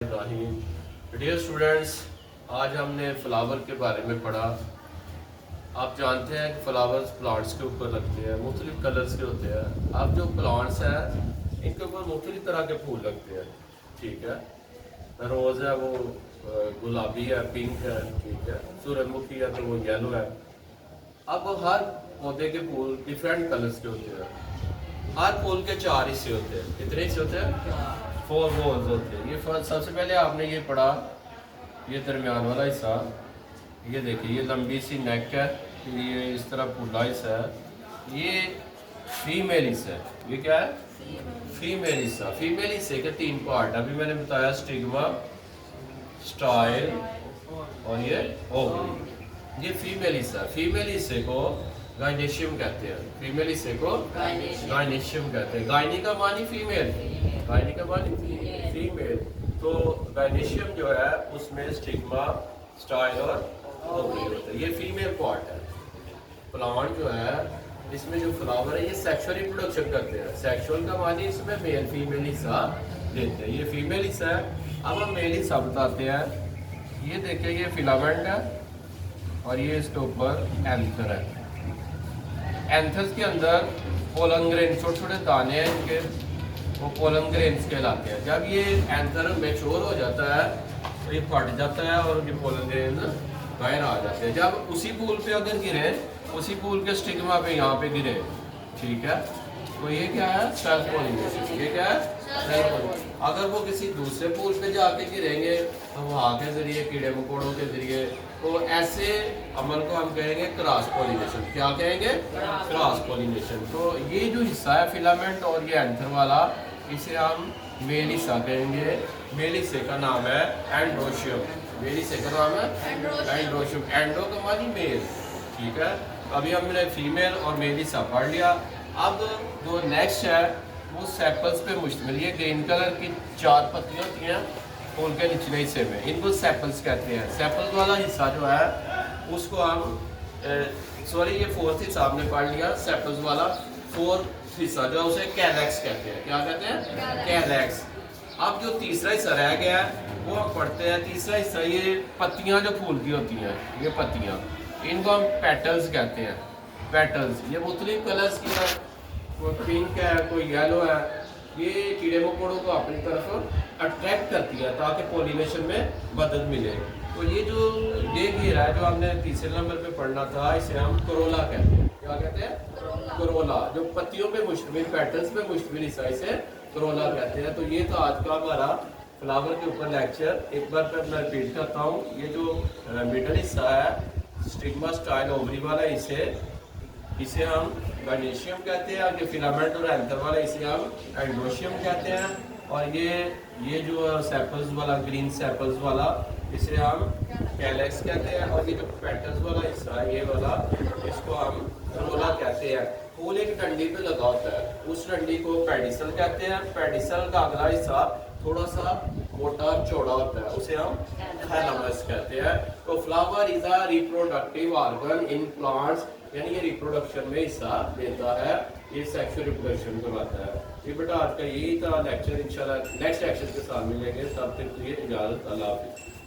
Dear students, आज हमने flower के बारे में पढ़ा। आप जानते हैं कि फ्लावर्स प्लांट्स के ऊपर लगते हैं, मुख्तलिफ कलर्स के होते हैं। अब जो प्लांट्स हैं इनके ऊपर मुख्तलिफ तरह के फूल लगते हैं। ठीक है, रोज़ है वो गुलाबी है, पिंक है, ठीक है, सूरजमुखी है तो वो येलो है। अब हर पौधे के फूल डिफरेंट कलर्स के होते हैं। हर फूल के 4 हिस्से होते हैं। कितने हिस्से होते हैं? 4 वॉल्स होते हैं। ये सबसे पहले आपने ये पढ़ा, ये दरमियान वाला हिस्सा, ये देखिए, ये लंबी सी नेक है, ये इस तरह फूला हिस्सा है, ये फीमेल हिस्सा है। ये क्या है? फीमेल हिस्सा। फीमेल हिस्से के 3 पार्ट अभी मैंने बताया, स्टिग्मा, स्टाइल और ये ओवरी। ये फीमेल हिस्सा। फीमेल हिस्से को गाइनेशियम कहते हैं। फीमेल हिस्से को गाइनेशियम कहते हैं। गायनी का मानी फीमेल, गायनी का मानी फीमेल। तो गाइनेशियम जो है उसमें स्टिग्मा, स्टाइल और ओवरी होता है। ये फीमेल पार्ट है। प्लांट जो है इसमें जो फ्लावर है ये सेक्सुअल रिप्रोडक्शन करते हैं। सेक्सुअल का मानी इसमें मेल फीमेल हिस्सा देते हैं। ये फीमेल हिस्सा है। अब हम मेल हिस्सा बताते हैं। ये देखिए, ये फिलामेंट है और ये इसके ऊपर एंथर है। एंथर्स के अंदर पोलन ग्रेन, छोटे छोटे दाने हैं इनके, वो पोलन ग्रेन्स कहलाते हैं। जब ये एंथर मैच्योर हो जाता है तो ये फट जाता है और ये पोलन ग्रेन बाहर आ जाते हैं। जब उसी फूल पे अगर गिरे, उसी फूल के स्टिग्मा पे यहाँ पे गिरे, ठीक है, तो ये क्या है? Self pollination. ये क्या है? Self pollination. अगर वो किसी दूसरे फूल पे जाके गिरेंगे तो वहाँ के जरिए, कीड़े मकोड़ों के जरिए, तो ऐसे अमल को हम कहेंगे क्रॉस पॉलिनेशन। क्या कहेंगे? Cross pollination. तो ये जो हिस्सा है फिलामेंट और ये एंथर वाला, इसे हम मेल हिस्सा कहेंगे। मेल हिस्से का नाम है एंड्रोशियम। मेल हिस्से का नाम है एंड्रोशियम। एंड्रो का मानी मेल, ठीक है। अभी हमने फीमेल और मेल हिस्सा पढ़ लिया। अब जो नेक्स्ट है वो सेपल्स पे मुश्तमिल। ये ग्रीन कलर की 4 पत्तियां होती हैं फूल के निचले हिस्से में, इनको सेपल्स कहते हैं। सेपल्स वाला हिस्सा जो है उसको हम सॉरी, ये 4th हिस्सा आपने पढ़ लिया। सेपल्स वाला 4th हिस्सा जो उसे कैलेक्स कहते हैं। क्या कहते हैं? कैलेक्स। अब जो तीसरा हिस्सा रह गया है वो हम पढ़ते हैं। तीसरा हिस्सा, ये पत्तियां जो फूल की होती हैं, ये पत्तियां, इनको हम पेटल्स कहते हैं। पेटल्स ये मुख्तलिफ कलर्स की है, कोई पिंक है, कोई येलो है। ये कीड़े मकोड़ों को अपनी तरफ अट्रैक्ट करती है ताकि पॉलिनेशन में मदद मिले। तो ये जो ये घेरा है जो हमने तीसरे नंबर पे पढ़ना था, इसे हम कोरोला कहते हैं। क्या कहते हैं? कोरोला। जो पत्तियों पे मुश्तमिल, पेटल्स पे मुश्तमिल हिस्सा, इसे कोरोला कहते हैं। तो ये तो आज का हमारा फ्लावर के ऊपर लेक्चर। एक बार फिर मैं रिपीट करता हूँ। ये जो मिडल हिस्सा है, स्टिग्मा, स्टाइल, ओवरी वाला, इसे हम गाइनेशियम कहते हैं। और ये फिलामेंट और एंथर वाला, इसे हम एंड्रोशियम कहते हैं। और ये जो सेपल्स वाला, ग्रीन सेपल्स वाला, इसे हम कैलेक्स कहते हैं। और ये जो पेटल्स वाला हिस्सा है, ये वाला, इसको हम कोरोला कहते हैं। फूल एक डंडी पे लगा होता है, उस डंडी को पेडिसल कहते हैं। पेडिसल का अगला हिस्सा थोड़ा सा मोटा चौड़ा होता है, उसे हम थैलेमस कहते हैं। तो flower is a reproductive organ in plants, यानी ये रिप्रोडक्शन में हिस्सा देता है, ये सेक्सुअल रिप्रोडक्शन करवाता है। ये बेटा आज का यही था लेक्चर। इंशाल्लाह नेक्स्ट लेक्चर के साथ मिलेंगे। तब तक के लिए इजाजत। अल्लाह हाफिज़।